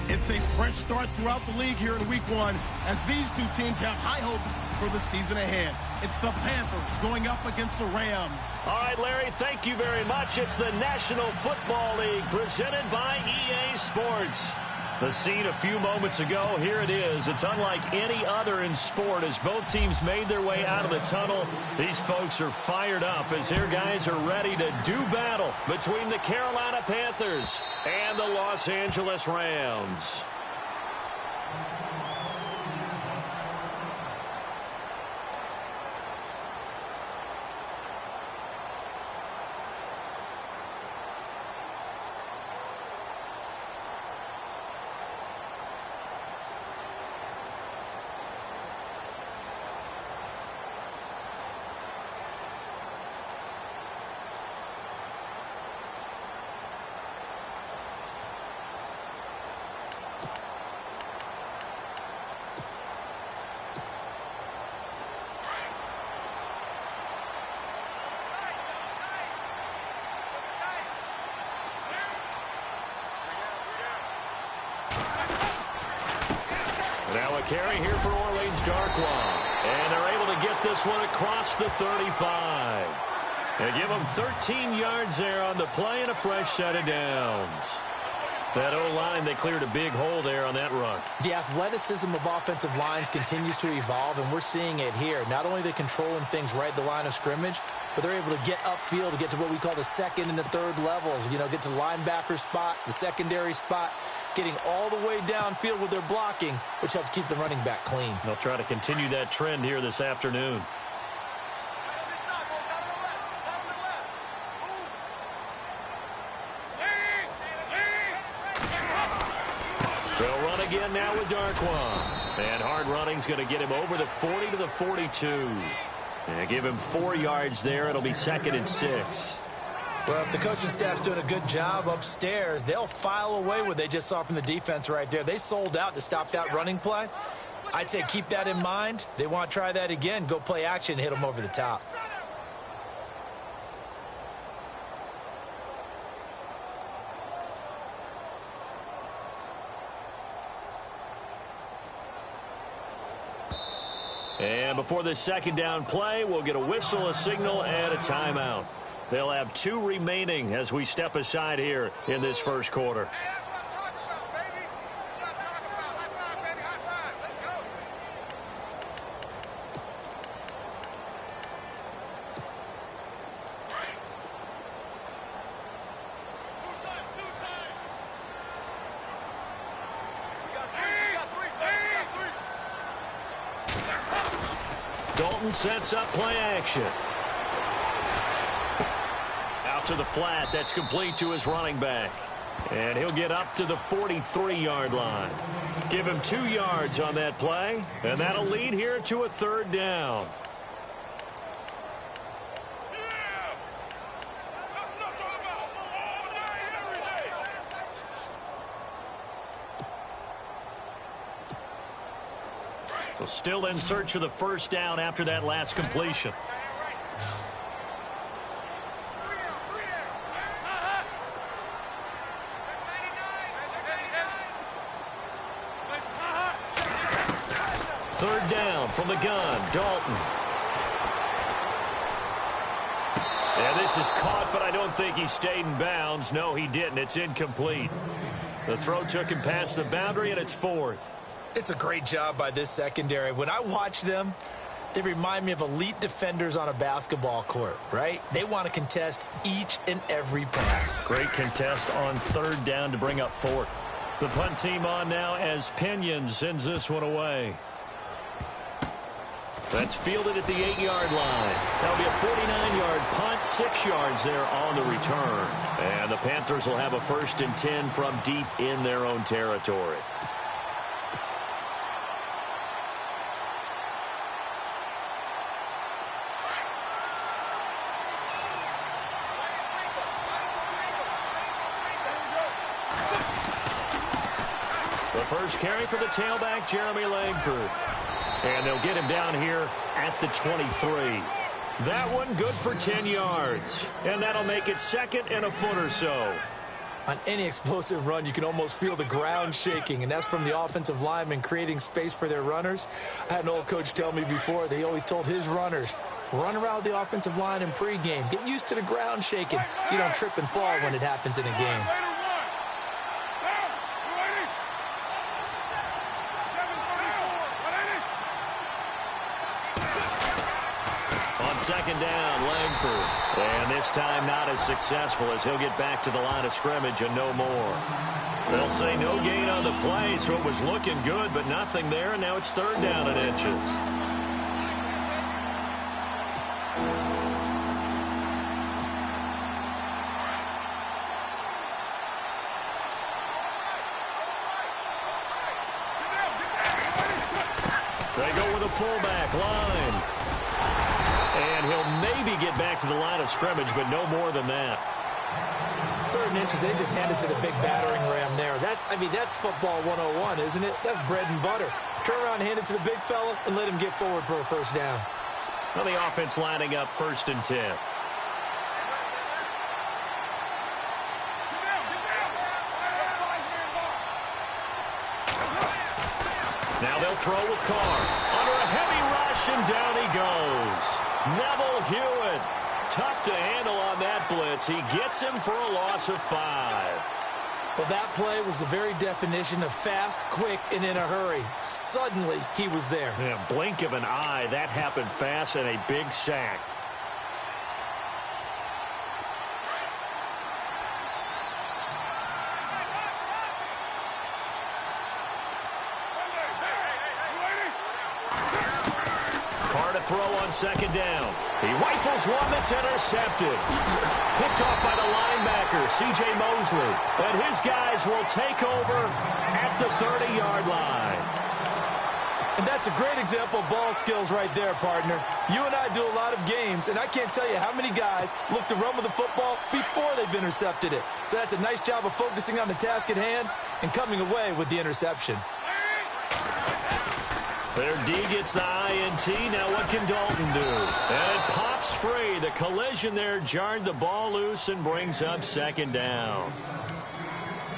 It's a fresh start throughout the league here in Week 1 as these two teams have high hopes for the season ahead. It's the Panthers going up against the Rams. All right, Larry, thank you very much. It's the National Football League presented by EA Sports. The scene a few moments ago, here it is. It's unlike any other in sport as both teams made their way out of the tunnel. These folks are fired up as their guys are ready to do battle between the Carolina Panthers and the Los Angeles Rams. Now a carry here for Orleans Darkwa. And they're able to get this one across the 35. They give them 13 yards there on the play and a fresh set of downs. That O-line, they cleared a big hole there on that run. The athleticism of offensive lines continues to evolve, and we're seeing it here. Not only are they controlling things right at the line of scrimmage, but they're able to get upfield to get to what we call the second and the third levels. You know, get to the linebacker spot, the secondary spot, getting all the way downfield with their blocking, which helps keep the running back clean. They'll try to continue that trend here this afternoon. They'll run again now with Darkwa. And hard running's going to get him over the 40 to the 42. And give him 4 yards there. It'll be 2nd and 6. Well, if the coaching staff's doing a good job upstairs, they'll file away what they just saw from the defense right there. They sold out to stop that running play. I'd say keep that in mind. They want to try that again. Go play action, hit them over the top. And before this second down play, we'll get a whistle, a signal, and a timeout. They'll have 2 remaining as we step aside here in this first quarter. Dalton sets up play action. Out to the flat. That's complete to his running back. And he'll get up to the 43-yard line. Give him 2 yards on that play. And that'll lead here to a 3rd down. Well, still in search of the 1st down after that last completion. Third down from the gun, Dalton. And this is caught, but I don't think he stayed in bounds. No, he didn't. It's incomplete. The throw took him past the boundary, and it's 4th. It's a great job by this secondary. When I watch them, they remind me of elite defenders on a basketball court, right? They want to contest each and every pass. Great contest on 3rd down to bring up 4th. The punt team on now as Pinion sends this one away. That's fielded at the 8-yard line. That'll be a 49-yard punt, 6 yards there on the return. And the Panthers will have a 1st and 10 from deep in their own territory. The first carry for the tailback, Jeremy Langford. And they'll get him down here at the 23. That one good for 10 yards. And that'll make it 2nd and a foot or so. On any explosive run, you can almost feel the ground shaking, and that's from the offensive linemen creating space for their runners. I had an old coach tell me before, they always told his runners, run around the offensive line in pregame. Get used to the ground shaking so you don't trip and fall when it happens in a game. On second down, Langford. And this time not as successful as he'll get back to the line of scrimmage and no more. They'll say no gain on the play, so it was looking good, but nothing there, and now it's third down and inches. They go with a fullback line. And he'll maybe get back to the line of scrimmage, but no more than that. Third and inches, they just hand it to the big battering ram there. That's football 101, isn't it? That's bread and butter. Turn around, hand it to the big fella, and let him get forward for a first down. Well, the offense lining up 1st and 10. Now they'll throw with Carr. Under a heavy rush, and down he goes. Neville Hewitt. Tough to handle on that blitz. He gets him for a loss of 5. Well, that play was the very definition of fast, quick, and in a hurry. Suddenly, he was there. Yeah, blink of an eye. That happened fast and a big sack. Throw on second down. He rifles one that's intercepted. Picked off by the linebacker, C.J. Mosley. And his guys will take over at the 30-yard line. And that's a great example of ball skills right there, partner. You and I do a lot of games, and I can't tell you how many guys look to run with the football before they've intercepted it. So that's a nice job of focusing on the task at hand and coming away with the interception. Their D gets the INT. Now what can Dalton do? And it pops free. The collision there jarred the ball loose and brings up second down.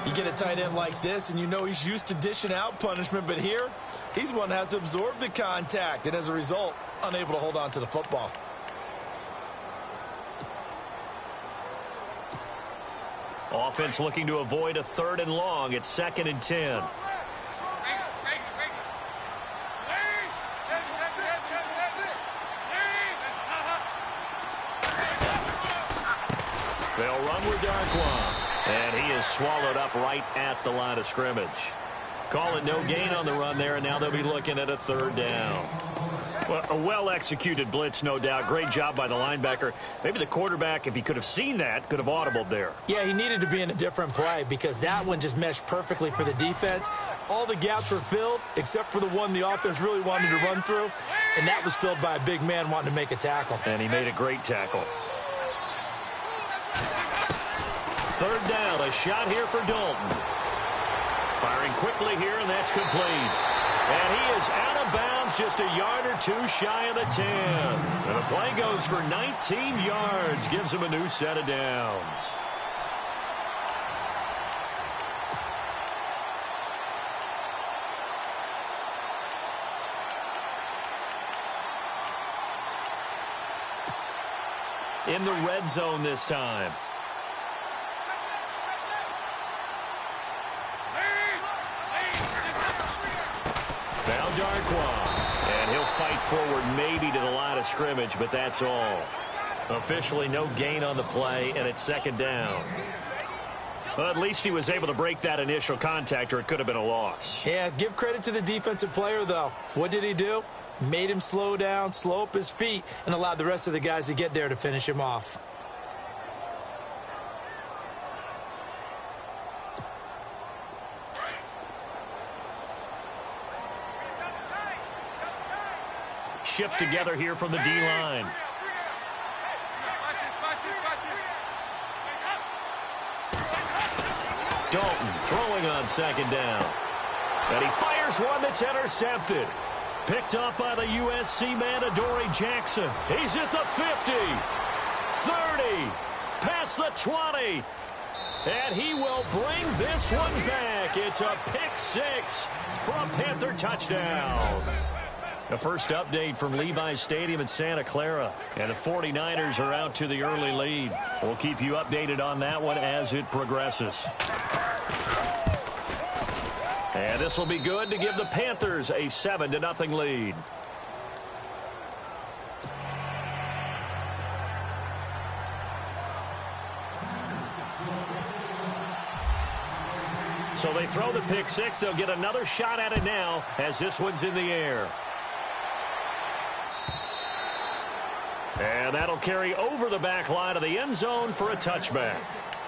You get a tight end like this, and you know he's used to dishing out punishment, but here, he's one that has to absorb the contact, and as a result, unable to hold on to the football. Offense looking to avoid a 3rd and long. It's 2nd and 10. They'll run with Darkwa, and he is swallowed up right at the line of scrimmage. Call it no gain on the run there, and now they'll be looking at a 3rd down. Well, a well-executed blitz, no doubt. Great job by the linebacker. Maybe the quarterback, if he could have seen that, could have audibled there. Yeah, he needed to be in a different play because that one just meshed perfectly for the defense. All the gaps were filled except for the one the offense really wanted to run through, and that was filled by a big man wanting to make a tackle. And he made a great tackle. 3rd down, a shot here for Dalton. Firing quickly here, and that's complete. And he is out of bounds just a yard or two shy of the 10. And the play goes for 19 yards, gives him a new set of downs. In the red zone this time. Now Darkwa, and he'll fight forward maybe to the line of scrimmage, but that's all. Officially no gain on the play, and it's 2nd down. Well, at least he was able to break that initial contact, or it could have been a loss. Yeah, give credit to the defensive player, though. What did he do? Made him slow down, slow up his feet, and allowed the rest of the guys to get there to finish him off. Shift together here from the D-line. Dalton throwing on 2nd down. And he fires one that's intercepted. Picked up by the USC man, Adoree Jackson. He's at the 50, 30, past the 20. And he will bring this one back. It's a pick six for a Panther touchdown. The first update from Levi's Stadium in Santa Clara. And the 49ers are out to the early lead. We'll keep you updated on that one as it progresses. And this will be good to give the Panthers a 7-0 lead. So they throw the pick six. They'll get another shot at it now as this one's in the air. And that'll carry over the back line of the end zone for a touchback.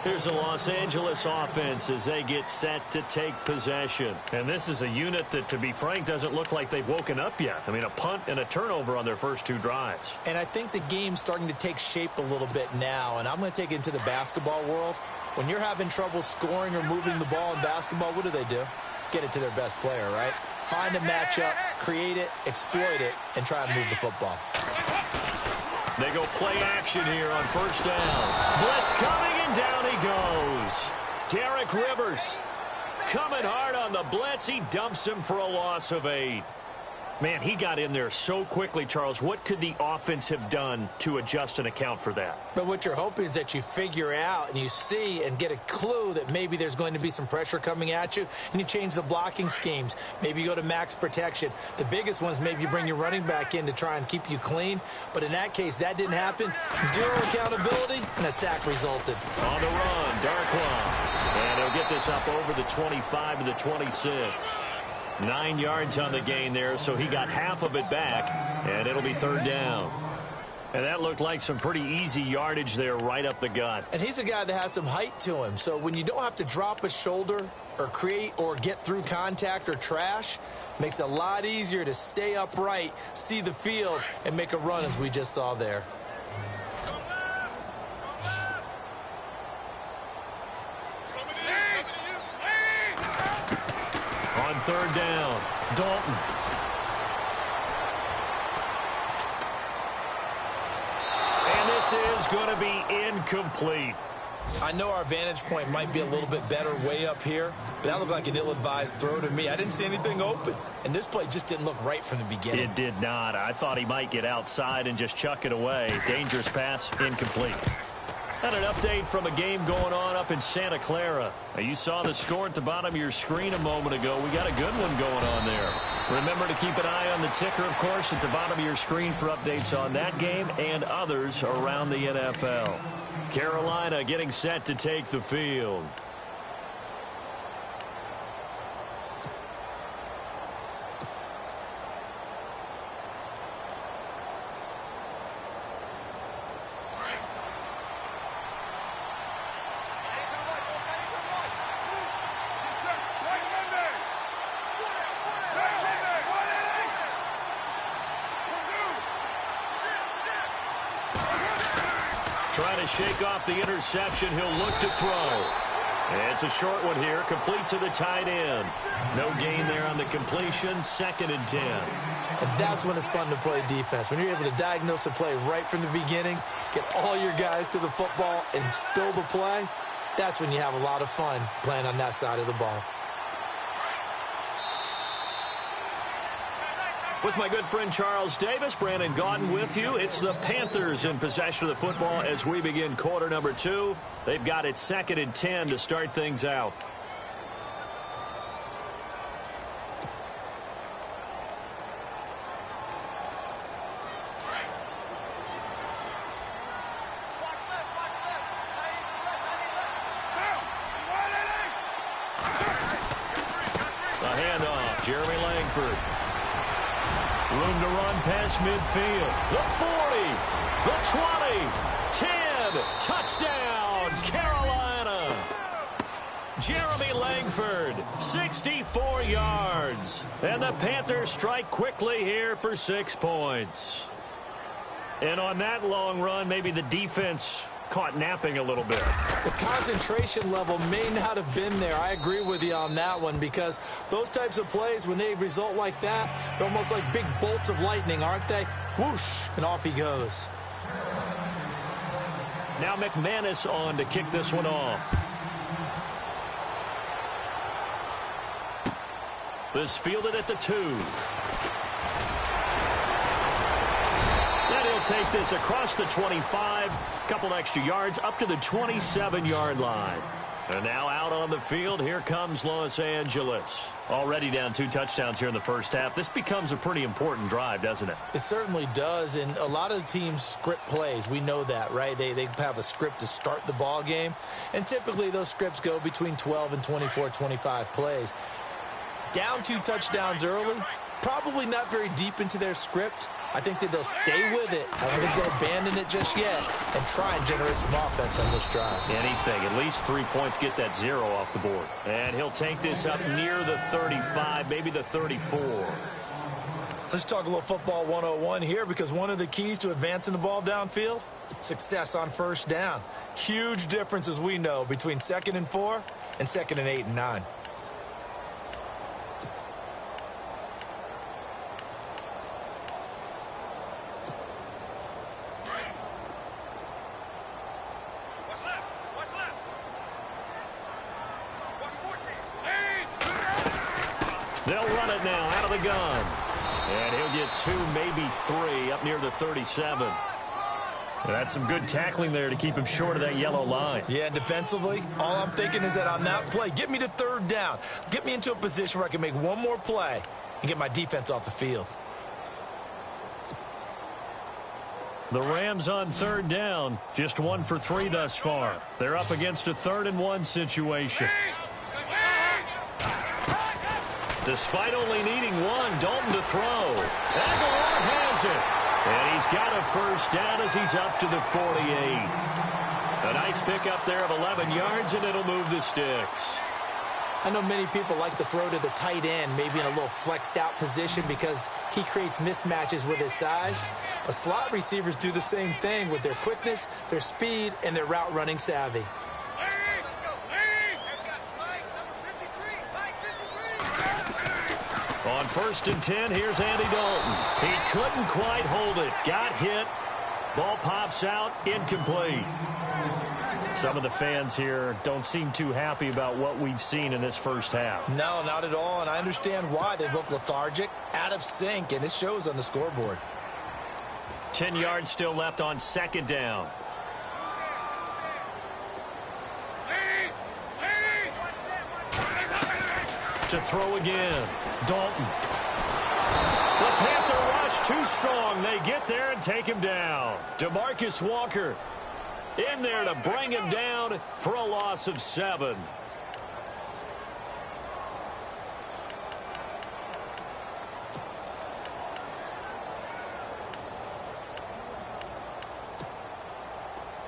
Here's the Los Angeles offense as they get set to take possession. And this is a unit that, to be frank, doesn't look like they've woken up yet. I mean, a punt and a turnover on their first two drives. And I think the game's starting to take shape a little bit now. And I'm going to take it into the basketball world. When you're having trouble scoring or moving the ball in basketball, what do? Get it to their best player, right? Find a matchup, create it, exploit it, and try and move the football. They go play action here on first down. Blitz coming, and down he goes. Derek Rivers coming hard on the blitz. He dumps him for a loss of 8. Man, he got in there so quickly, Charles. What could the offense have done to adjust and account for that? But what you're hoping is that you figure out and you see and get a clue that maybe there's going to be some pressure coming at you, and you change the blocking schemes. Maybe you go to max protection. The biggest one is maybe you bring your running back in to try and keep you clean. But in that case, that didn't happen. Zero accountability, and a sack resulted. On the run, Darkwa. And he'll get this up over the 25 to the 26. 9 yards on the gain there, so he got half of it back, and it'll be third down. And that looked like some pretty easy yardage there right up the gut. And he's a guy that has some height to him, so when you don't have to drop a shoulder or create or get through contact or trash, makes it a lot easier to stay upright, see the field, and make a run as we just saw there. Third down, Dalton. And this is going to be incomplete. I know our vantage point might be a little bit better way up here, but that looked like an ill-advised throw to me. I didn't see anything open, and this play just didn't look right from the beginning. It did not. I thought he might get outside and just chuck it away. Dangerous pass, incomplete. And an update from a game going on up in Santa Clara. Now, you saw the score at the bottom of your screen a moment ago. We got a good one going on there. Remember to keep an eye on the ticker, of course, at the bottom of your screen for updates on that game and others around the NFL. Carolina getting set to take the field. Trying to shake off the interception. He'll look to throw. It's a short one here, complete to the tight end. No gain there on the completion, 2nd and 10. And that's when it's fun to play defense. When you're able to diagnose a play right from the beginning, get all your guys to the football and spill the play, that's when you have a lot of fun playing on that side of the ball. With my good friend Charles Davis, Brandon Gaudin with you. It's the Panthers in possession of the football as we begin quarter number 2. They've got it 2nd and 10 to start things out. A handoff, Jeremy Langford. Room to run past midfield. The 40, the 20, 10, touchdown, Carolina. Jeremy Langford, 64 yards. And the Panthers strike quickly here for 6 points. And on that long run, maybe the defense caught napping a little bit. The concentration level may not have been there. I agree with you on that one, because those types of plays, when they result like that, they're almost like big bolts of lightning, aren't they? Whoosh, and off he goes. Now McManus on to kick this one off. This fielded at the 2. And he'll take this across the 25. Couple extra yards up to the 27-yard line. And now out on the field, here comes Los Angeles. Already down 2 touchdowns here in the first half. This becomes a pretty important drive, doesn't it? It certainly does, and a lot of the teams script plays. We know that, right? They have a script to start the ball game, and typically those scripts go between 12 and 24, 25 plays. Down 2 touchdowns early, probably not very deep into their script. I think that they'll stay with it. I don't think they'll abandon it just yet and try and generate some offense on this drive. Anything. At least 3 points, get that 0 off the board. And he'll take this up near the 35, maybe the 34. Let's talk a little football 101 here, because one of the keys to advancing the ball downfield, success on first down. Huge difference, as we know, between 2nd and 4 and 2nd and 8 and 9. They'll run it now out of the gun. And he'll get 2, maybe 3, up near the 37. That's some good tackling there to keep him short of that yellow line. Yeah, defensively, all I'm thinking is that on that play, get me to 3rd down. Get me into a position where I can make one more play and get my defense off the field. The Rams on 3rd down, just 1 for 3 thus far. They're up against a 3rd and 1 situation. Despite only needing 1, Dalton to throw. Aguilar has it. And he's got a first down as he's up to the 48. A nice pickup there of 11 yards, and it'll move the sticks. I know many people like to throw to the tight end, maybe in a little flexed out position, because he creates mismatches with his size. But slot receivers do the same thing with their quickness, their speed, and their route running savvy. On 1st and 10, here's Andy Dalton. He couldn't quite hold it. Got hit. Ball pops out. Incomplete. Some of the fans here don't seem too happy about what we've seen in this first half. No, not at all, and I understand why. They look lethargic, out of sync, and it shows on the scoreboard. 10 yards still left on 2nd down. To throw again. Dalton. The Panther rush too strong. They get there and take him down. DeMarcus Walker in there to bring him down for a loss of 7.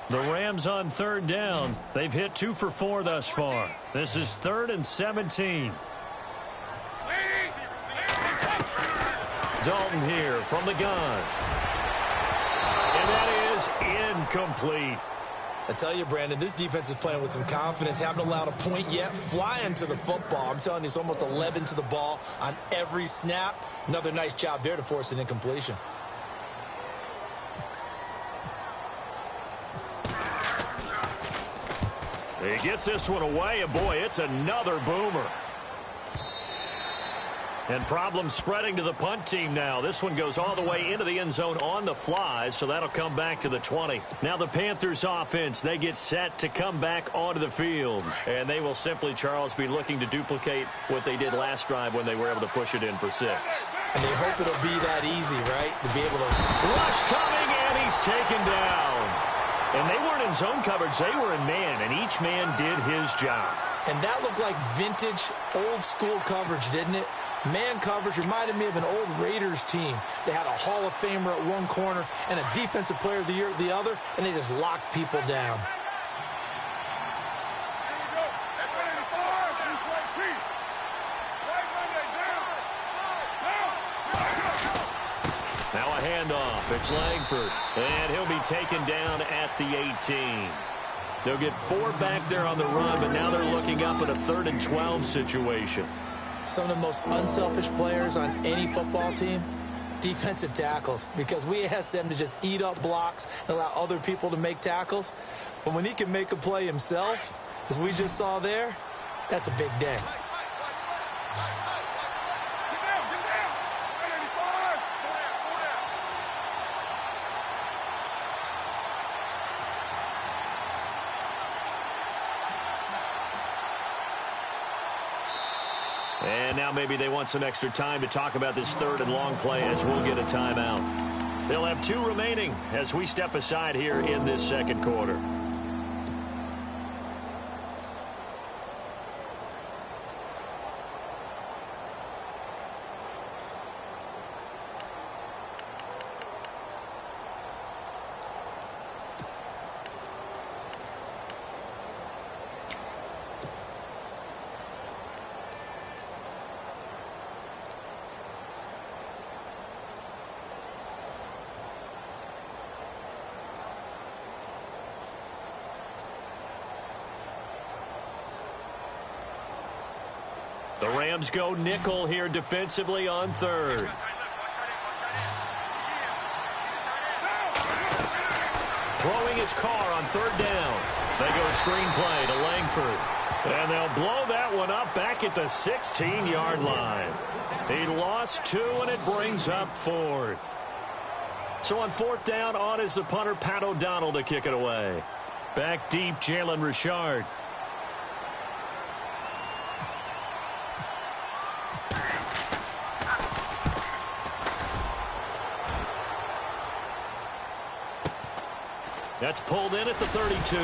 The Rams on 3rd down. They've hit 2 for 4 thus far. This is 3rd and 17. Dalton here from the gun. And that is incomplete. I tell you, Brandon, this defense is playing with some confidence. Haven't allowed a point yet. Flying to the football. I'm telling you, it's almost 11 to the ball on every snap. Another nice job there to force an incompletion. He gets this one away, and boy, it's another boomer. And problems spreading to the punt team now. This one goes all the way into the end zone on the fly, so that'll come back to the 20. Now the Panthers offense, they get set to come back onto the field. And they will simply, Charles, be looking to duplicate what they did last drive when they were able to push it in for 6. And they hope it'll be that easy, right? To be able to... Rush coming, and he's taken down. And they weren't in zone coverage, they were in man, and each man did his job. And that looked like vintage, old-school coverage, didn't it? Man coverage reminded me of an old Raiders team. They had a Hall of Famer at one corner and a Defensive Player of the Year at the other, and they just locked people down. Now a handoff. It's Langford, and he'll be taken down at the 18. They'll get 4 back there on the run, but now they're looking up at a 3rd and 12 situation. Some of the most unselfish players on any football team, defensive tackles, because we ask them to just eat up blocks and allow other people to make tackles. But when he can make a play himself, as we just saw there, that's a big day. And now maybe they want some extra time to talk about this third and long play as we'll get a timeout. They'll have 2 remaining as we step aside here in this second quarter. The Rams go nickel here defensively on third. Throwing his car on third down. They go screenplay to Langford. And they'll blow that one up back at the 16-yard line. He lost 2, and it brings up 4th. So on 4th down, on is the punter, Pat O'Donnell, to kick it away. Back deep, Jalen Richard. That's pulled in at the 32.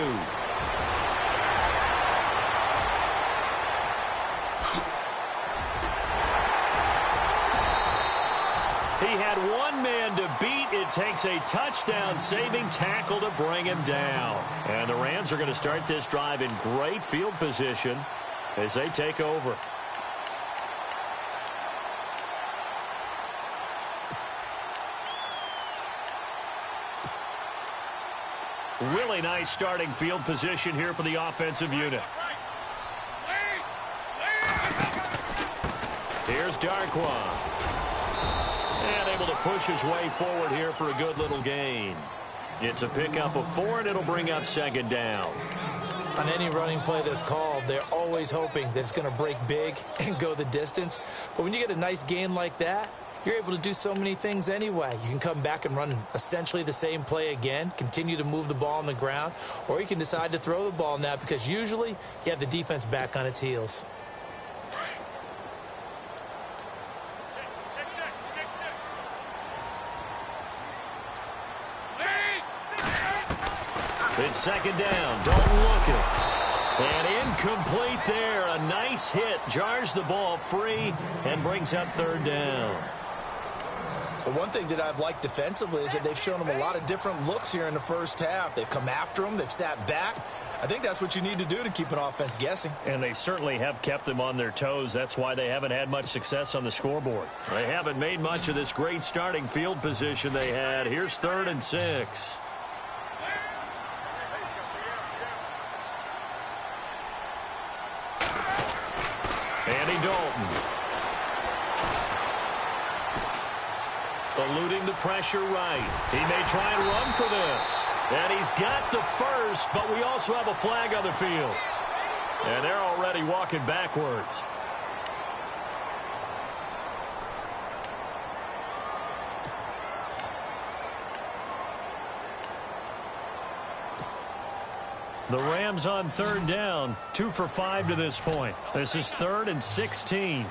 He had one man to beat. It takes a touchdown-saving tackle to bring him down. And the Rams are going to start this drive in great field position as they take over. Really nice starting field position here for the offensive unit. Here's Darkwa. And able to push his way forward here for a good little gain. It's a pickup of 4, and it'll bring up 2nd down. On any running play that's called, they're always hoping that it's going to break big and go the distance. But when you get a nice gain like that, you're able to do so many things anyway. You can come back and run essentially the same play again, continue to move the ball on the ground, or you can decide to throw the ball now because usually you have the defense back on its heels. It's 2nd down. Don't look it. And incomplete there. A nice hit. Jars the ball free and brings up 3rd down. But one thing that I've liked defensively is that they've shown them a lot of different looks here in the first half. They've come after them. They've sat back. I think that's what you need to do to keep an offense guessing. And they certainly have kept them on their toes. That's why they haven't had much success on the scoreboard. They haven't made much of this great starting field position they had. Here's 3rd and 6. Andy Dalton. Eluding the pressure right. He may try and run for this. And he's got the first, but we also have a flag on the field. And they're already walking backwards. The Rams on 3rd down, 2 for 5 to this point. This is 3rd and 16.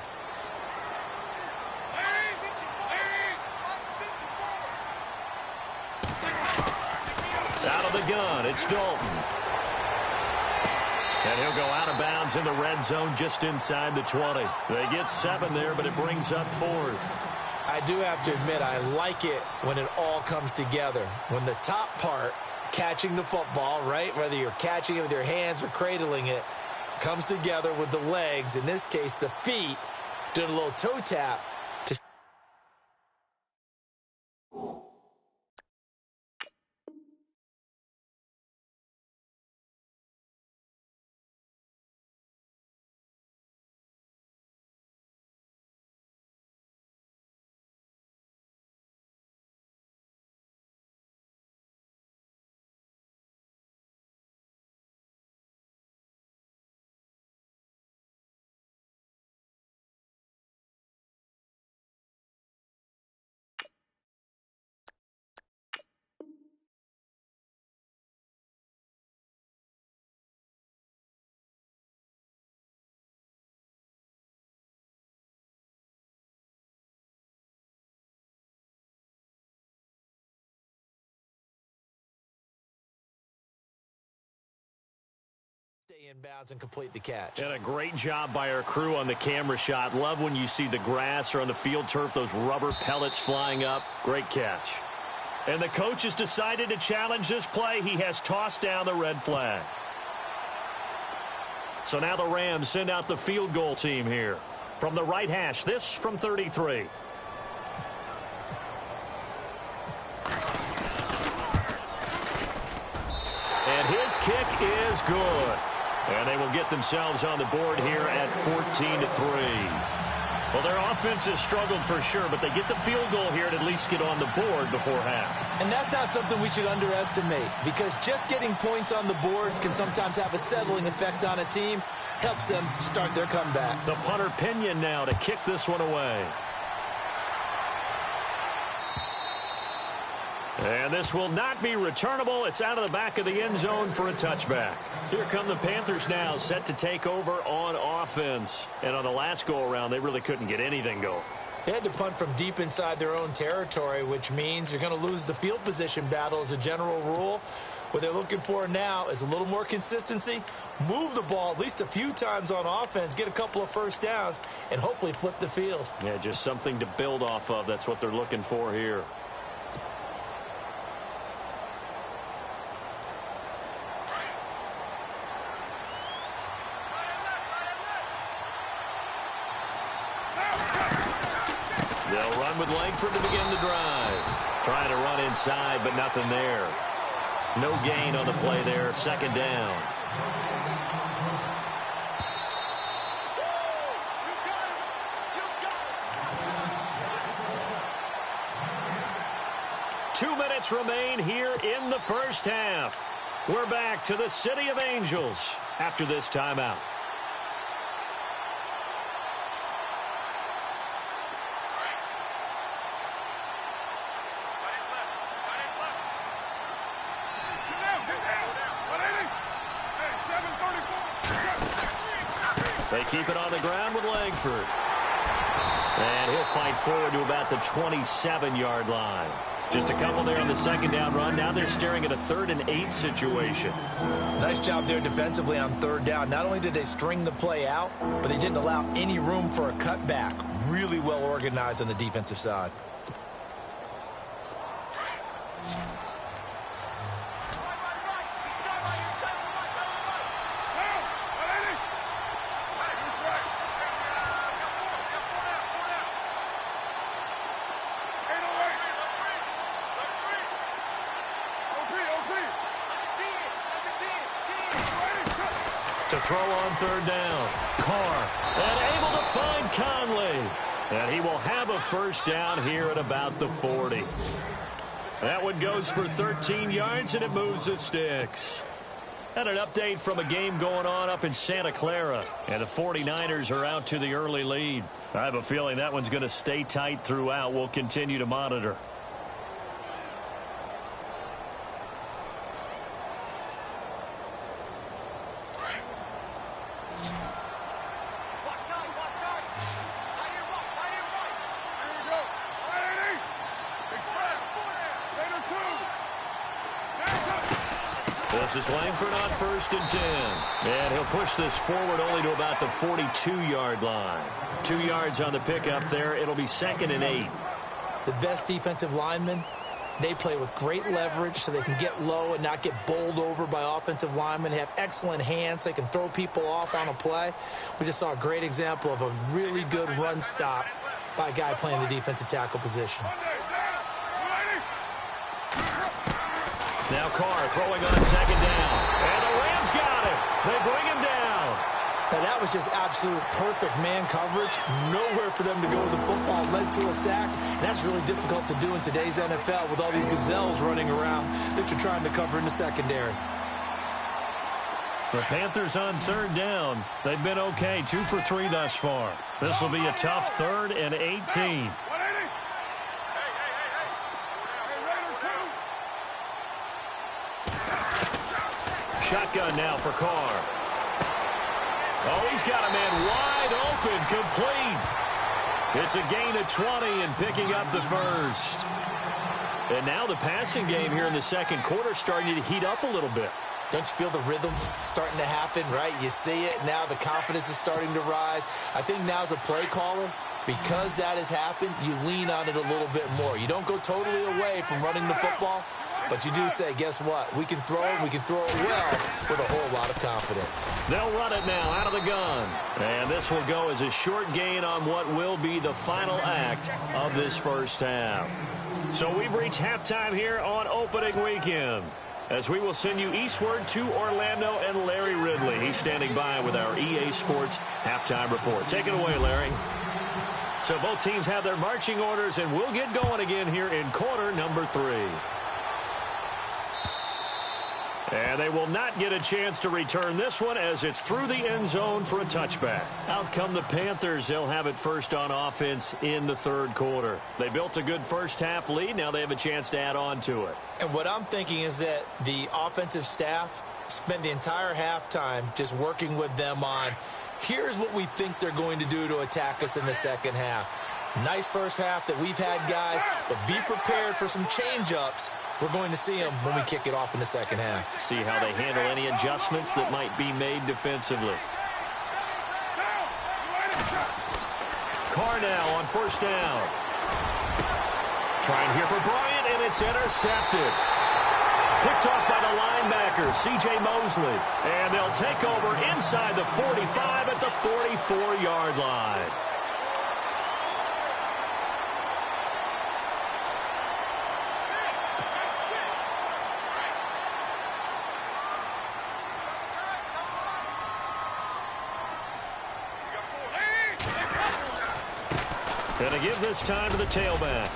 Out of the gun, it's Dalton. And he'll go out of bounds in the red zone just inside the 20. They get 7 there, but it brings up 4th. I do have to admit, I like it when it all comes together. When the top part, catching the football, right, whether you're catching it with your hands or cradling it, comes together with the legs, in this case the feet, doing a little toe tap inbounds and complete the catch. And a great job by our crew on the camera shot. Love when you see the grass or on the field turf, those rubber pellets flying up. Great catch. And the coach has decided to challenge this play. He has tossed down the red flag. So now the Rams send out the field goal team here. From the right hash, this from 33. And his kick is good. And they will get themselves on the board here at 14-3. Well, their offense has struggled for sure, but they get the field goal here and at least get on the board before half. And that's not something we should underestimate, because just getting points on the board can sometimes have a settling effect on a team. Helps them start their comeback. The punter Pinion now to kick this one away. And this will not be returnable. It's out of the back of the end zone for a touchback. Here come the Panthers now, set to take over on offense. And on the last go-around, they really couldn't get anything going. They had to punt from deep inside their own territory, which means you're going to lose the field position battle as a general rule. What they're looking for now is a little more consistency, move the ball at least a few times on offense, get a couple of first downs, and hopefully flip the field. Yeah, just something to build off of. That's what they're looking for here. They'll run with Langford to begin the drive. Trying to run inside, but nothing there. No gain on the play there. Second down. Two minutes remain here in the first half. We're back to the City of Angels after this timeout. They keep it on the ground with Langford. And he'll fight forward to about the 27-yard line. Just a couple there on the second down run. Now they're staring at a 3rd and 8 situation. Nice job there defensively on 3rd down. Not only did they string the play out, but they didn't allow any room for a cutback. Really well organized on the defensive side. To throw on 3rd down. Carr. And able to find Conley. And he will have a first down here at about the 40. That one goes for 13 yards, and it moves the sticks. And an update from a game going on up in Santa Clara. And the 49ers are out to the early lead. I have a feeling that one's going to stay tight throughout. We'll continue to monitor. This is Langford on 1st and 10. And he'll push this forward only to about the 42-yard line. 2 yards on the pickup there. It'll be 2nd and 8. The best defensive linemen, they play with great leverage so they can get low and not get bowled over by offensive linemen. They have excellent hands. They can throw people off on a play. We just saw a great example of a really good run stop by a guy playing the defensive tackle position. Now Carr throwing on 2nd down. And the Rams got him. They bring him down. Now that was just absolute perfect man coverage. Nowhere for them to go with the football. Led to a sack. And that's really difficult to do in today's NFL with all these gazelles running around that you're trying to cover in the secondary. The Panthers on 3rd down. They've been okay. 2 for 3 thus far. This will be a tough 3rd and 18. Shotgun now for Carr. Oh, he's got a man wide open, complete. It's a gain of 20 and picking up the first. And now the passing game here in the second quarter starting to heat up a little bit. Don't you feel the rhythm starting to happen, right? You see it now. The confidence is starting to rise. I think now as a play caller, because that has happened, you lean on it a little bit more. You don't go totally away from running the football, but you do say, guess what? We can throw it. We can throw it well with a whole lot of confidence. They'll run it now out of the gun. And this will go as a short gain on what will be the final act of this first half. So we've reached halftime here on opening weekend, as we will send you eastward to Orlando and Larry Ridley. He's standing by with our EA Sports halftime report. Take it away, Larry. So both teams have their marching orders, and we'll get going again here in quarter number 3. And they will not get a chance to return this one as it's through the end zone for a touchback. Out come the Panthers. They'll have it first on offense in the third quarter. They built a good first half lead. Now they have a chance to add on to it. And what I'm thinking is that the offensive staff spent the entire halftime just working with them on, here's what we think they're going to do to attack us in the second half. Nice first half that we've had, guys, but be prepared for some change-ups. We're going to see them when we kick it off in the second half. See how they handle any adjustments that might be made defensively. Carr now on first down. Trying here for Bryant, and it's intercepted. Picked off by the linebacker, C.J. Mosley. And they'll take over inside the 45 at the 44-yard line. Going to give this time to the tailback.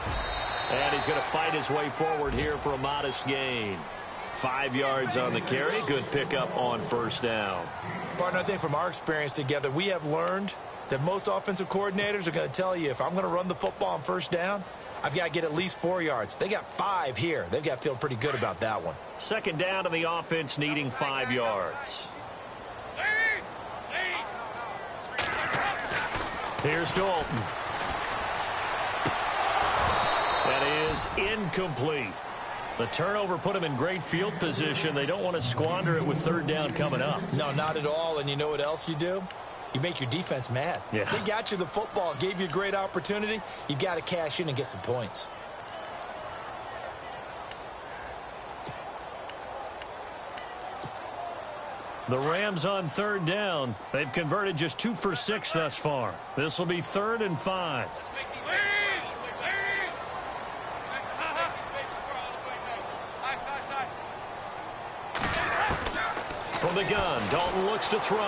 And he's going to fight his way forward here for a modest gain. 5 yards on the carry. Good pickup on first down. Partner, I think from our experience together, we have learned that most offensive coordinators are going to tell you, if I'm going to run the football on first down, I've got to get at least 4 yards. They got 5 here. They've got to feel pretty good about that one. Second down to the offense, needing 5 yards. Here's Dalton. That is incomplete. The turnover put them in great field position. They don't want to squander it with third down coming up. No, not at all. And you know what else you do? You make your defense mad. Yeah. They got you the football, gave you a great opportunity. You got to cash in and get some points. The Rams on third down. They've converted just 2 for 6 thus far. This will be 3rd and 5. From the gun, Dalton looks to throw.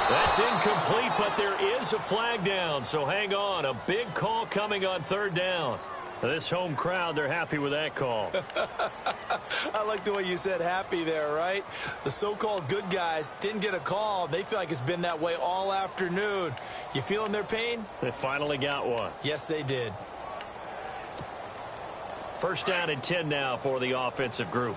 That's incomplete, but there is a flag down, so hang on. A big call coming on third down. This home crowd, they're happy with that call. I like the way you said happy there, right? The so-called good guys didn't get a call. They feel like it's been that way all afternoon. You feeling their pain? They finally got one. Yes, they did. First down and 10 now for the offensive group.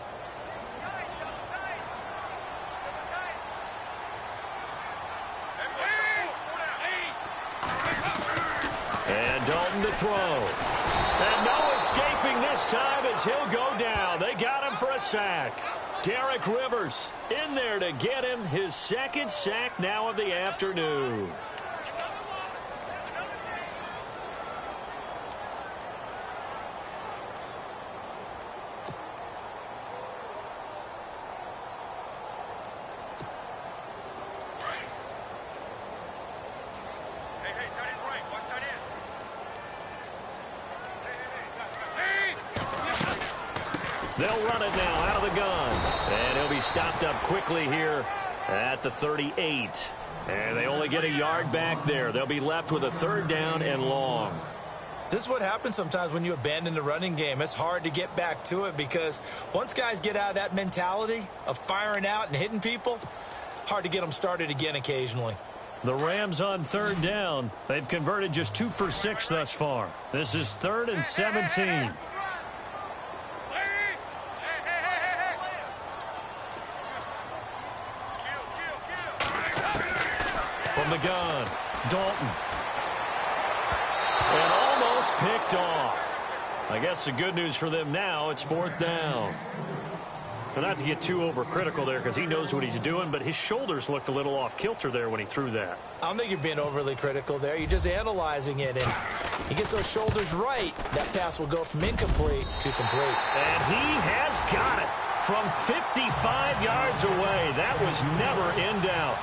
And Dalton to throw. And no escaping this time as he'll go down. They got him for a sack. Derek Rivers in there to get him his second sack now of the afternoon. They'll run it now out of the gun. And he'll be stopped up quickly here at the 38. And they only get a yard back there. They'll be left with a third down and long. This is what happens sometimes when you abandon the running game. It's hard to get back to it because once guys get out of that mentality of firing out and hitting people, hard to get them started again occasionally. The Rams on third down. They've converted just 2 for 6 thus far. This is 3rd and 17. From the gun, Dalton. And almost picked off. I guess the good news for them now, it's 4th down. Well, not to get too overcritical there because he knows what he's doing, but his shoulders looked a little off kilter there when he threw that. I don't think you're being overly critical there. You're just analyzing it, and he gets those shoulders right. That pass will go from incomplete to complete. And he has got it from 55 yards away. That was never in doubt.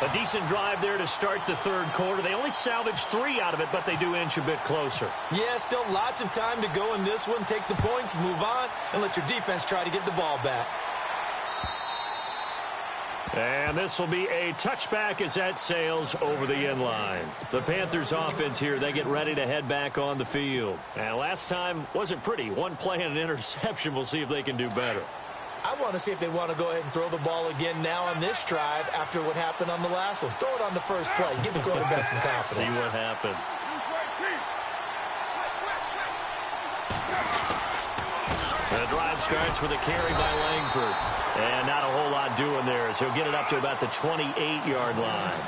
A decent drive there to start the third quarter. They only salvaged 3 out of it, but they do inch a bit closer. Yeah, still lots of time to go in this one. Take the points, move on, and let your defense try to get the ball back. And this will be a touchback as that sails over the end line. The Panthers offense here, they get ready to head back on the field. And last time wasn't pretty. One play and an interception. We'll see if they can do better. I want to see if they want to go ahead and throw the ball again now on this drive after what happened on the last one. Throw it on the first play. Give the quarterback some confidence. See what happens. The drive starts with a carry by Langford. And not a whole lot doing there as he'll get it up to about the 28-yard line.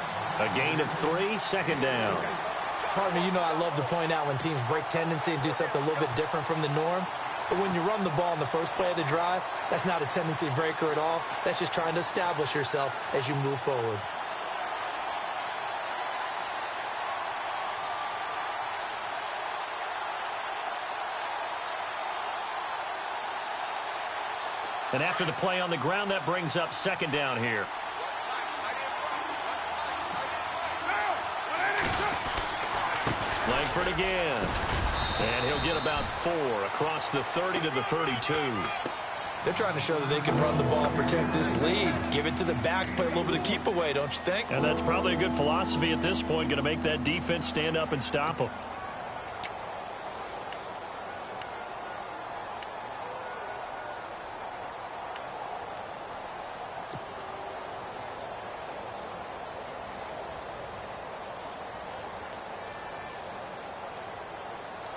A gain of 3, second down. Partner, you know I love to point out when teams break tendency and do something a little bit different from the norm. But when you run the ball in the first play of the drive, that's not a tendency breaker at all. That's just trying to establish yourself as you move forward. And after the play on the ground, that brings up second down here. Langford again. And he'll get about 4 across the 30 to the 32. They're trying to show that they can run the ball, protect this lead. Give it to the backs, play a little bit of keep away, don't you think? And that's probably a good philosophy at this point, going to make that defense stand up and stop them.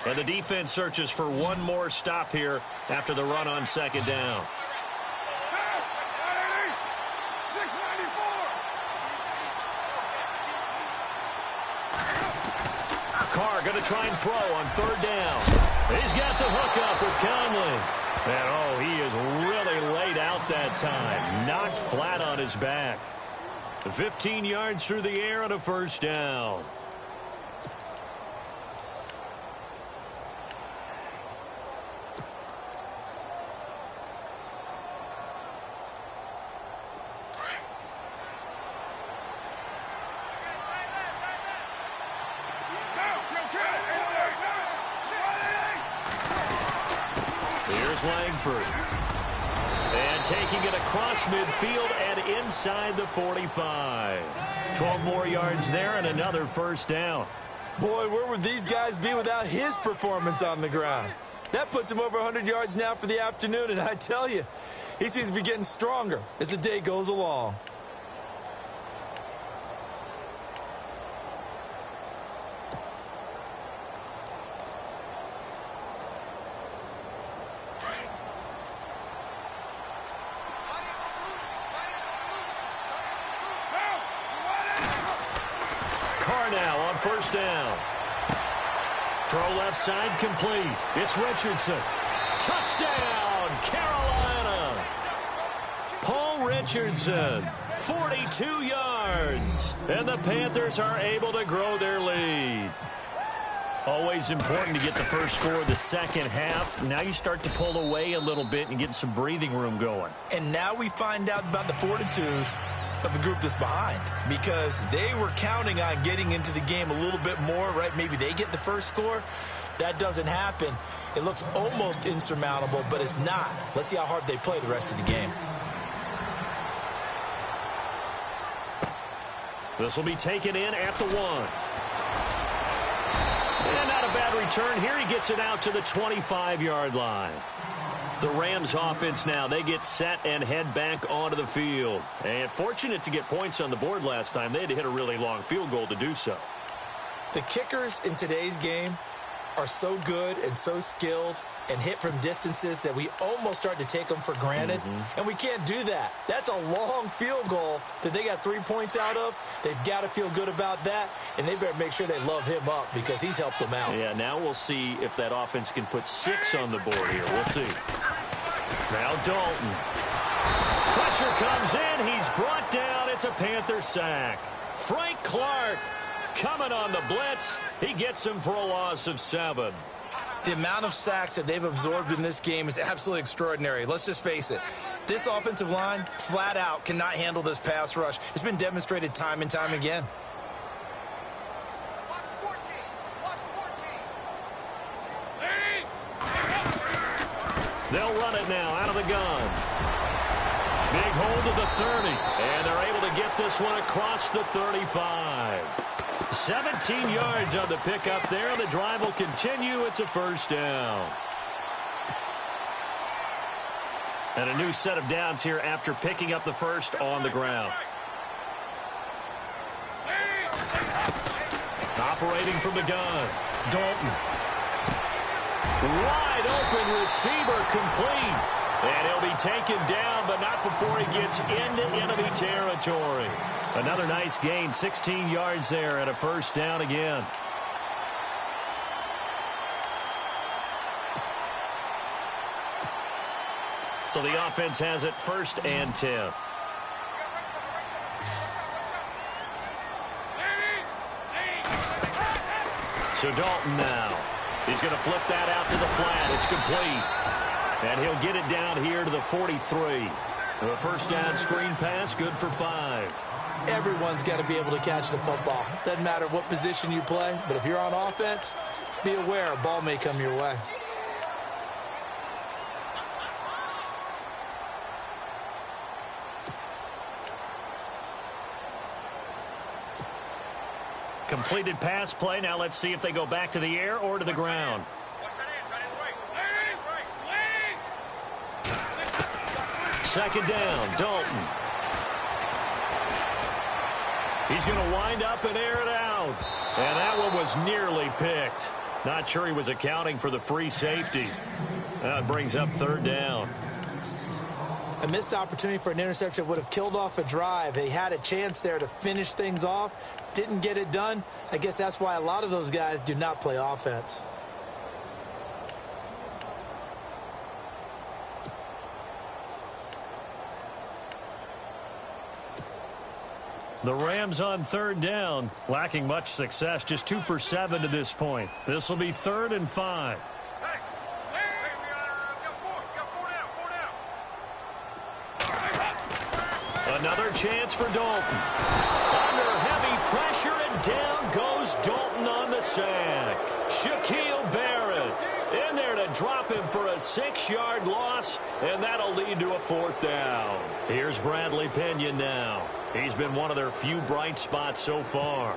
And the defense searches for one more stop here after the run on second down. Carr going to try and throw on third down. He's got the hook up with Conley. And, oh, he is really laid out that time. Knocked flat on his back. 15 yards through the air on a first down. Langford. And taking it across midfield and inside the 45. 12 more yards there and another first down. Boy, where would these guys be without his performance on the ground? That puts him over 100 yards now for the afternoon, and I tell you, he seems to be getting stronger as the day goes along. Now on first down. Throw left side complete. It's Richardson. Touchdown, Carolina. Paul Richardson, 42 yards. And the Panthers are able to grow their lead. Always important to get the first score of the second half. Now you start to pull away a little bit and get some breathing room going. And now we find out about the fortitude of the group that's behind, because they were counting on getting into the game a little bit more, right? Maybe they get the first score. That doesn't happen. It looks almost insurmountable, but it's not. Let's see how hard they play the rest of the game. This will be taken in at the 1. And not a bad return here. He gets it out to the 25-yard line. The Rams offense now, they get set and head back onto the field. And fortunate to get points on the board last time. They had to hit a really long field goal to do so. The kickers in today's game are so good and so skilled and hit from distances that we almost start to take them for granted. And we can't do that. That's a long field goal that they got 3 points out of. They've got to feel good about that, and they better make sure they love him up because he's helped them out. Yeah, now we'll see if that offense can put 6 on the board here. We'll see. Now Dalton. Pressure comes in. He's brought down. It's a Panther sack. Frank Clark coming on the blitz. He gets him for a loss of 7. The amount of sacks that they've absorbed in this game is absolutely extraordinary. Let's just face it. This offensive line, flat out, cannot handle this pass rush. It's been demonstrated time and time again. They'll run it now out of the gun. Big hold to the 30. And they're able to get this one across the 35. 17 yards on the pickup there. The drive will continue. It's a first down. And a new set of downs here after picking up the first on the ground. Operating from the gun. Dalton. Wide open receiver complete. And he'll be taken down, but not before he gets into enemy territory. Another nice gain, 16 yards there and a first down again. So the offense has it 1st and 10. So Dalton now. He's going to flip that out to the flat. It's complete. And he'll get it down here to the 43. The first down screen pass, good for 5. Everyone's got to be able to catch the football. Doesn't matter what position you play, but if you're on offense, be aware a ball may come your way. Completed pass play. Now let's see if they go back to the air or to the ground. Second down, Dalton. He's going to wind up and air it out. And that one was nearly picked. Not sure he was accounting for the free safety. That brings up 3rd down. A missed opportunity for an interception would have killed off a drive. They had a chance there to finish things off. Didn't get it done. I guess that's why a lot of those guys do not play offense. The Rams on 3rd down, lacking much success, just 2 for 7 to this point. This will be 3rd and 5. Another chance for Dalton. Under heavy pressure, and down goes Dalton on the sack. Shaquille Barrett in there to drop him for a 6-yard loss, and that'll lead to a 4th down. Here's Bradley Pinion now. He's been one of their few bright spots so far.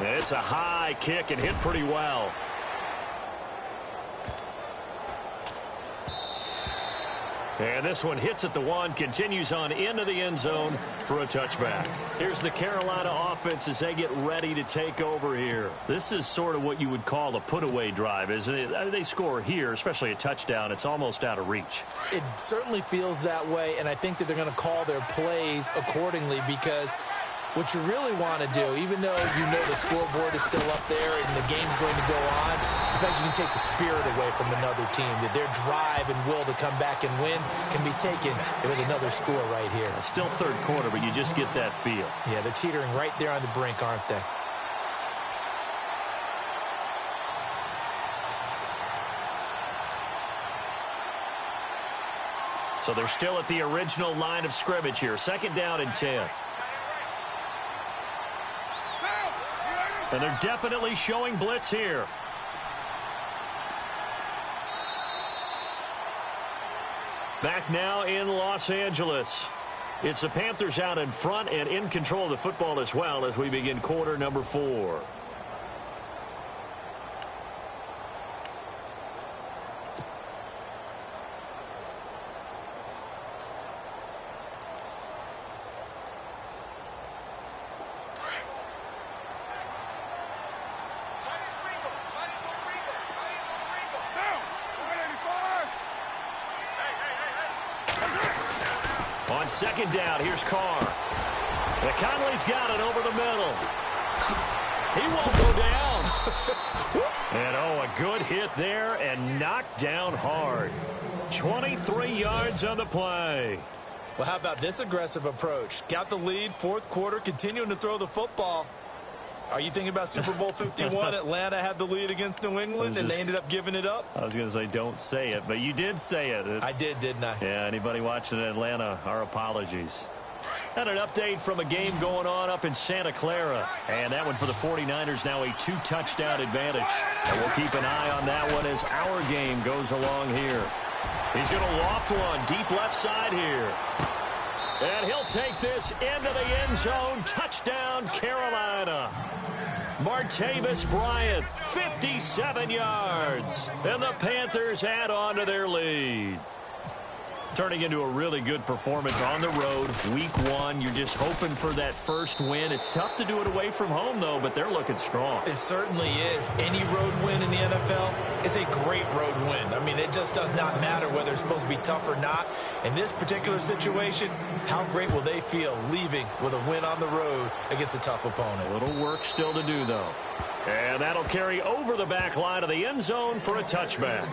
It's a high kick and hit pretty well. And this one hits at the 1, continues on into the end zone for a touchback. Here's the Carolina offense as they get ready to take over here. This is sort of what you would call a put-away drive, isn't it? I mean, they score here, especially a touchdown. It's almost out of reach. It certainly feels that way, and I think that they're going to call their plays accordingly because what you really want to do, even though you know the scoreboard is still up there and the game's going to go on, in fact, you can take the spirit away from another team. That their drive and will to come back and win can be taken with another score right here. Still 3rd quarter, but you just get that feel. Yeah, they're teetering right there on the brink, aren't they? So they're still at the original line of scrimmage here. 2nd down and 10. And they're definitely showing blitz here. Back now in Los Angeles. It's the Panthers out in front and in control of the football as well as we begin quarter number 4. On 2nd down, here's Carr. And Conley's got it over the middle. He won't go down. And, a good hit there and knocked down hard. 23 yards on the play. Well, how about this aggressive approach? Got the lead, fourth quarter, continuing to throw the football. Are you thinking about Super Bowl 51? Atlanta had the lead against New England, and they ended up giving it up? I was going to say don't say it, but you did say it. I did, didn't I? Yeah, anybody watching in Atlanta, our apologies. And an update from a game going on up in Santa Clara. And that one for the 49ers, now a 2-touchdown advantage. And we'll keep an eye on that one as our game goes along here. He's going to loft one deep left side here. And he'll take this into the end zone. Touchdown, Carolina. Martavis Bryant, 57 yards. And the Panthers add on to their lead. Turning into a really good performance on the road. Week 1, you're just hoping for that first win. It's tough to do it away from home, though, but they're looking strong. It certainly is. Any road win in the NFL is a great road win. I mean, it just does not matter whether it's supposed to be tough or not. In this particular situation, how great will they feel leaving with a win on the road against a tough opponent? A little work still to do, though. And that'll carry over the back line of the end zone for a touchback.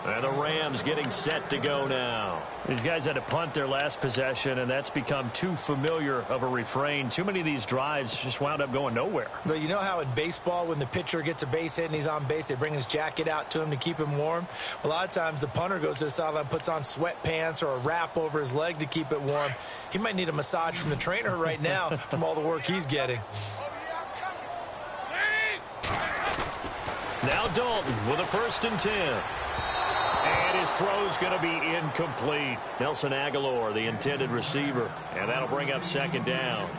And the Rams getting set to go now. These guys had to punt their last possession, and that's become too familiar of a refrain. Too many of these drives just wound up going nowhere. But you know how in baseball, when the pitcher gets a base hit and he's on base, they bring his jacket out to him to keep him warm? A lot of times the punter goes to the sideline, puts on sweatpants or a wrap over his leg to keep it warm. He might need a massage from the trainer right now from all the work he's getting. Now Dalton with a 1st and 10. And his throw's going to be incomplete. Nelson Aguilar, the intended receiver. And that'll bring up 2nd down.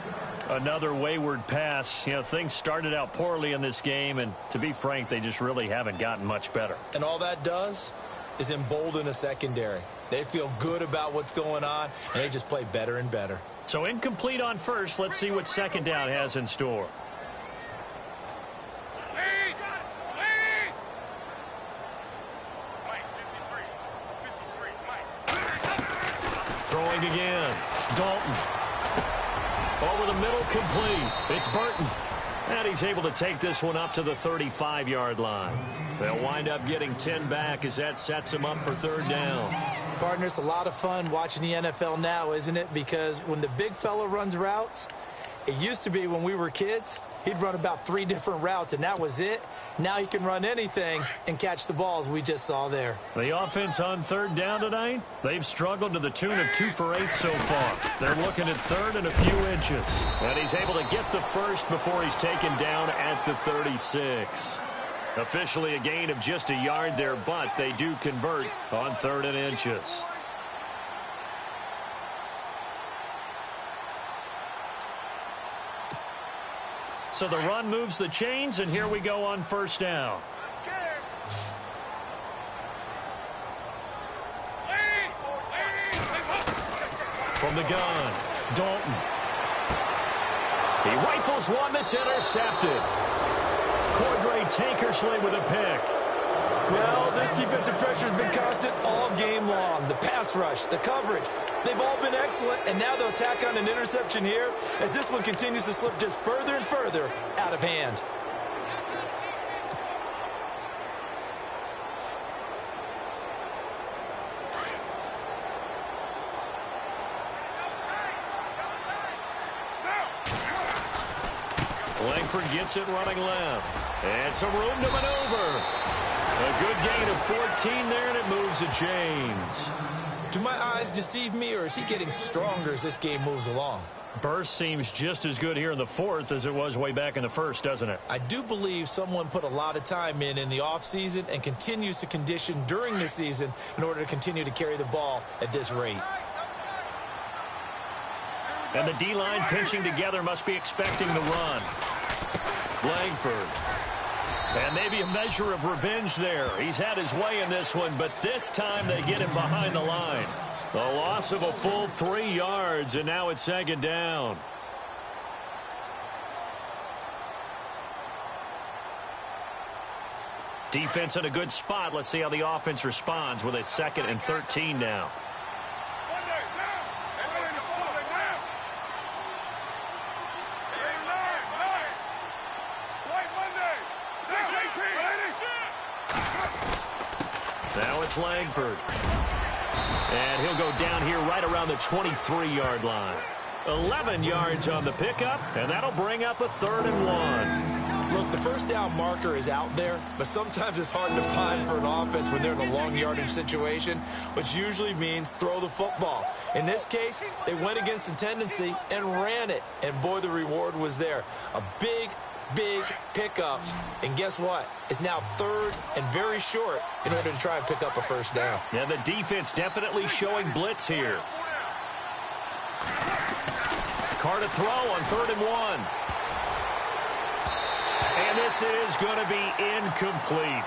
Another wayward pass. You know, things started out poorly in this game, and to be frank, they just really haven't gotten much better. And all that does is embolden a secondary. They feel good about what's going on, and they just play better and better. So incomplete on 1st. Let's see what 2nd down has in store. Throwing again. Dalton. Over the middle, complete. It's Burton. And he's able to take this one up to the 35-yard line. They'll wind up getting 10 back as that sets them up for 3rd down. Partner, it's a lot of fun watching the NFL now, isn't it? Because when the big fella runs routes, it used to be when we were kids, he'd run about 3 different routes, and that was it. Now he can run anything and catch the balls we just saw there. The offense on 3rd down tonight, they've struggled to the tune of 2 for 8 so far. They're looking at 3rd and a few inches. And he's able to get the first before he's taken down at the 36. Officially a gain of just a yard there, but they do convert on 3rd and inches. So the run moves the chains, and here we go on 1st down. From the gun, Dalton. He rifles one that's intercepted. Cordray Tankersley with a pick. Well, this defensive pressure has been constant all game long. The pass rush, the coverage, they've all been excellent, and now they'll tack on an interception here as this one continues to slip just further and further out of hand. Langford gets it running left. And some room to maneuver. A good gain of 14 there, and it moves the chains. Do my eyes deceive me, or is he getting stronger as this game moves along? Burst seems just as good here in the 4th as it was way back in the 1st, doesn't it? I do believe someone put a lot of time in the offseason and continues to condition during the season in order to continue to carry the ball at this rate. And the D-line pinching together must be expecting the run. Langford. And maybe a measure of revenge there. He's had his way in this one, but this time they get him behind the line. The loss of a full 3 yards, and now it's 2nd down. Defense in a good spot. Let's see how the offense responds with a 2nd and 13 now. it's Langford. And he'll go down here right around the 23-yard line. 11 yards on the pickup, and that'll bring up a 3rd and 1. Look, the first down marker is out there, but sometimes it's hard to find for an offense when they're in a long yardage situation, which usually means throw the football. In this case, they went against the tendency and ran it, and boy, the reward was there. A big pickup, and guess what? It's now 3rd and very short in order to try and pick up a first down. Yeah, the defense definitely showing blitz here. Carr to throw on 3rd and 1. And this is going to be incomplete.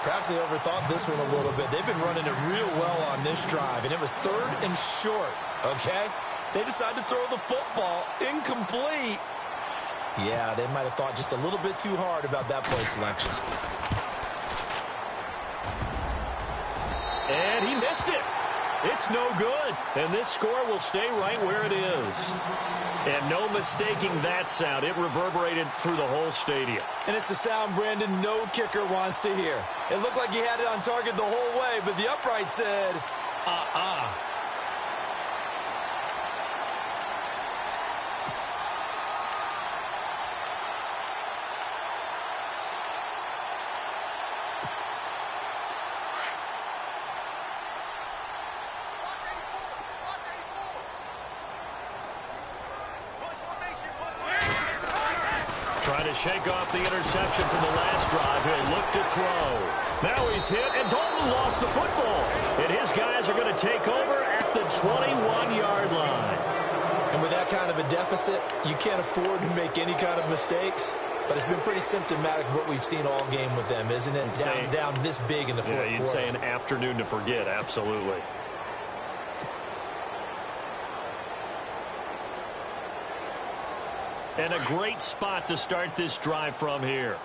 Perhaps they overthought this one a little bit. They've been running it real well on this drive, and it was 3rd and short, okay? They decided to throw the football incomplete. Yeah, they might have thought just a little bit too hard about that play selection. And he missed it. It's no good. And this score will stay right where it is. And no mistaking that sound. It reverberated through the whole stadium. And it's the sound Brandon no kicker wants to hear. It looked like he had it on target the whole way, but the upright said, Trying to shake off the interception from the last drive. He'll look to throw. Now he's hit, and Dalton lost the football. And his guys are going to take over at the 21-yard line. And with that kind of a deficit, you can't afford to make any kind of mistakes. But it's been pretty symptomatic of what we've seen all game with them, isn't it? Down this big in the fourth quarter. Yeah, you'd say an afternoon to forget, absolutely. And a great spot to start this drive from here.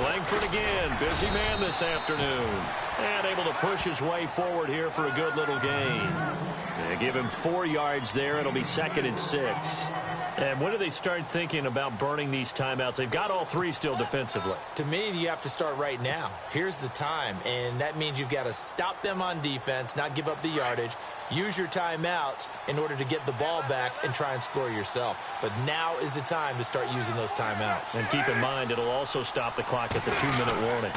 Langford again, busy man this afternoon. And able to push his way forward here for a good little gain. They give him 4 yards there. It'll be 2nd and 6. And when do they start thinking about burning these timeouts? They've got all 3 still defensively. To me, you have to start right now. Here's the time, and that means you've got to stop them on defense, not give up the yardage, use your timeouts in order to get the ball back and try and score yourself. But now is the time to start using those timeouts. And keep in mind, it'll also stop the clock at the 2-minute warning.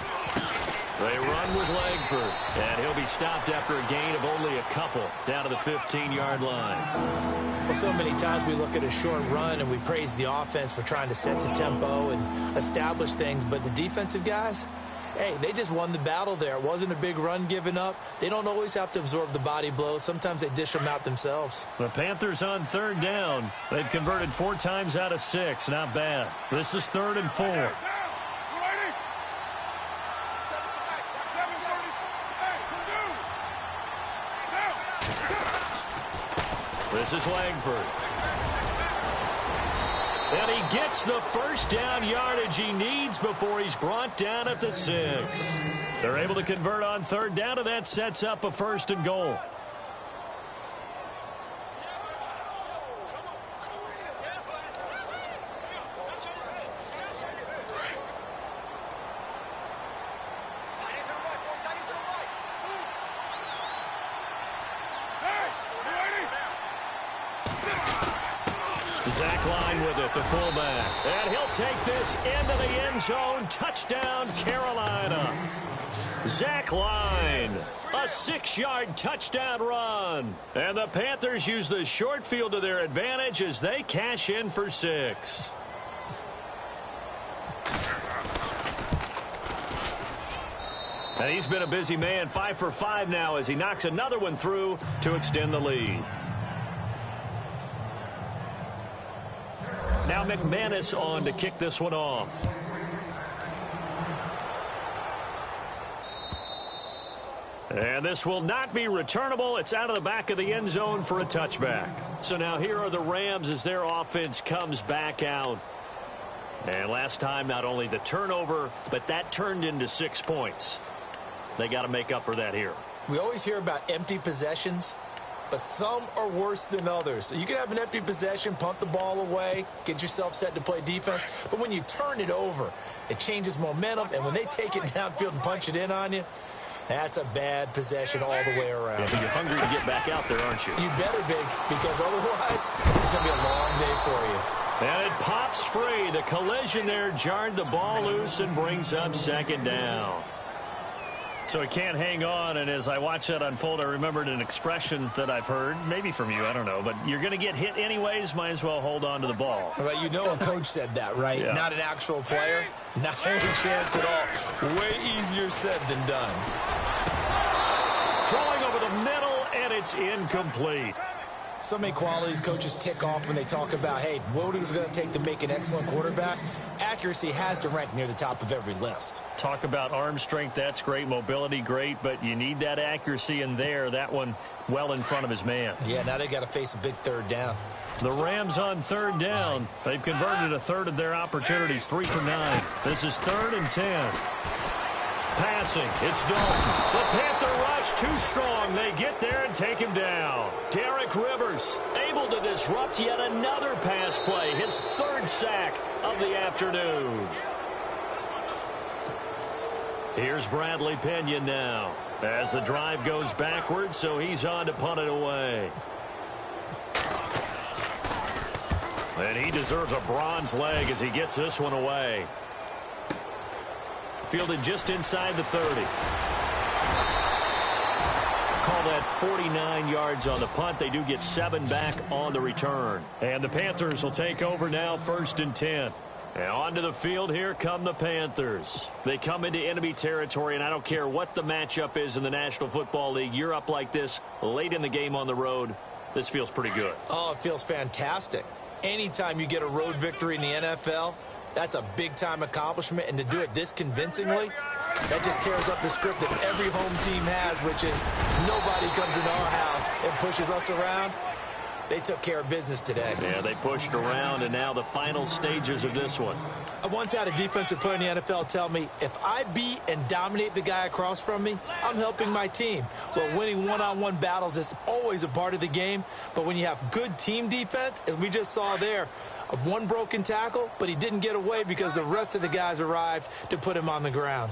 They run with Langford, and he'll be stopped after a gain of only a couple down to the 15-yard line. Well, so many times we look at a short run and we praise the offense for trying to set the tempo and establish things, but the defensive guys, hey, they just won the battle there. It wasn't a big run given up. They don't always have to absorb the body blows. Sometimes they dish them out themselves. The Panthers on 3rd down. They've converted 4 times out of 6. Not bad. This is 3rd and 4. This is Langford. And he gets the first down yardage he needs before he's brought down at the 6. They're able to convert on 3rd down, and that sets up a 1st and goal. Zach Line with it, the fullback. And he'll take this into the end zone. Touchdown, Carolina. Zach Line, a 6-yard touchdown run. And the Panthers use the short field to their advantage as they cash in for 6. And he's been a busy man, 5 for 5 now as he knocks another one through to extend the lead. Now McManus on to kick this one off. And this will not be returnable. It's out of the back of the end zone for a touchback. So now here are the Rams as their offense comes back out. And last time, not only the turnover, but that turned into 6 points. They got to make up for that here. We always hear about empty possessions. but some are worse than others. So you can have an empty possession, punt the ball away, get yourself set to play defense. But when you turn it over, it changes momentum. And when they take it downfield and punch it in on you, that's a bad possession all the way around. Yeah, but you're hungry to get back out there, aren't you? You better be, because otherwise it's going to be a long day for you. And it pops free. The collision there jarred the ball loose and brings up second down. So he can't hang on, and as I watch that unfold, I remembered an expression that I've heard, maybe from you, I don't know, but you're going to get hit anyways, might as well hold on to the ball. Well, you know a coach said that, right? Yeah. Not an actual player. Not any chance at all. Way easier said than done. Throwing over the middle, and it's incomplete. So many qualities coaches tick off when they talk about, hey, what is it going to take to make an excellent quarterback? Accuracy has to rank near the top of every list. Talk about arm strength, that's great. Mobility, great, but you need that accuracy in there. That one well in front of his man. Yeah, now they got to face a big third down. The Rams on third down. They've converted a third of their opportunities, 3 for 9. This is 3rd and 10. Passing, it's Dalton. The Panther rush too strong. They get there and take him down. Derek Rivers able to disrupt yet another pass play. His 3rd sack of the afternoon. Here's Bradley Pinion now as the drive goes backwards, so he's on to punt it away. And he deserves a bronze leg as he gets this one away. Fielded just inside the 30. Call that 49 yards on the punt. They do get 7 back on the return. And the Panthers will take over now, 1st and 10. And onto the field, here come the Panthers. They come into enemy territory, and I don't care what the matchup is in the National Football League. You're up like this late in the game on the road. This feels pretty good. Oh, it feels fantastic. Anytime you get a road victory in the NFL, that's a big-time accomplishment, and to do it this convincingly, that just tears up the script that every home team has, which is nobody comes into our house and pushes us around. They took care of business today. Yeah, they pushed around, and now the final stages of this one. I once had a defensive player in the NFL tell me, if I beat and dominate the guy across from me, I'm helping my team. Well, winning one-on-one battles is always a part of the game, but when you have good team defense, as we just saw there, one broken tackle, but he didn't get away because the rest of the guys arrived to put him on the ground.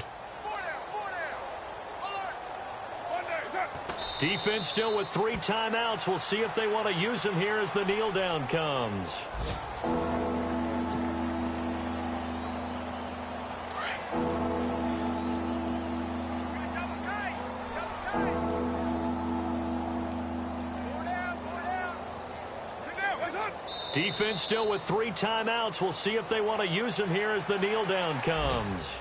Defense still with 3 timeouts. We'll see if they want to use them here as the kneel down comes. Defense still with 3 timeouts. We'll see if they want to use them here as the kneel down comes.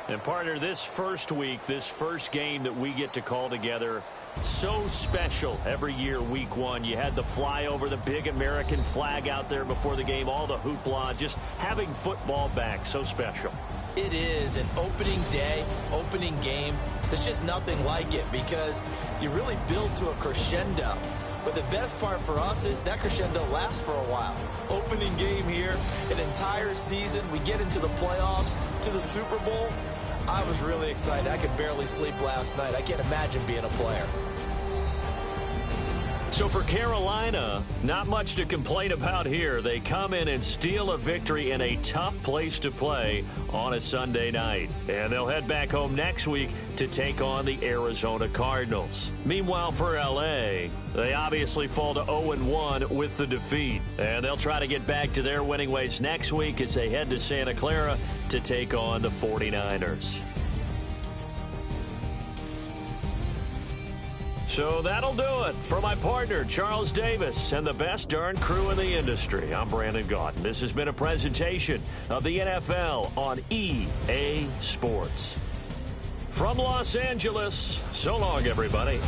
And partner, this first week, this first game that we get to call together, so special every year, week 1. You had the flyover, the big American flag out there before the game, all the hoopla, just having football back, so special. It is an opening day, opening game. There's just nothing like it because you really build to a crescendo. But the best part for us is that crescendo lasts for a while. Opening game here, an entire season. We get into the playoffs, to the Super Bowl. I was really excited. I could barely sleep last night. I can't imagine being a player. So for Carolina, not much to complain about here. They come in and steal a victory in a tough place to play on a Sunday night. And they'll head back home next week to take on the Arizona Cardinals. Meanwhile, for L.A., they obviously fall to 0-1 with the defeat. And they'll try to get back to their winning ways next week as they head to Santa Clara to take on the 49ers. So that'll do it. For my partner, Charles Davis, and the best darn crew in the industry, I'm Brandon Gaudin. This has been a presentation of the NFL on EA Sports. From Los Angeles, so long, everybody.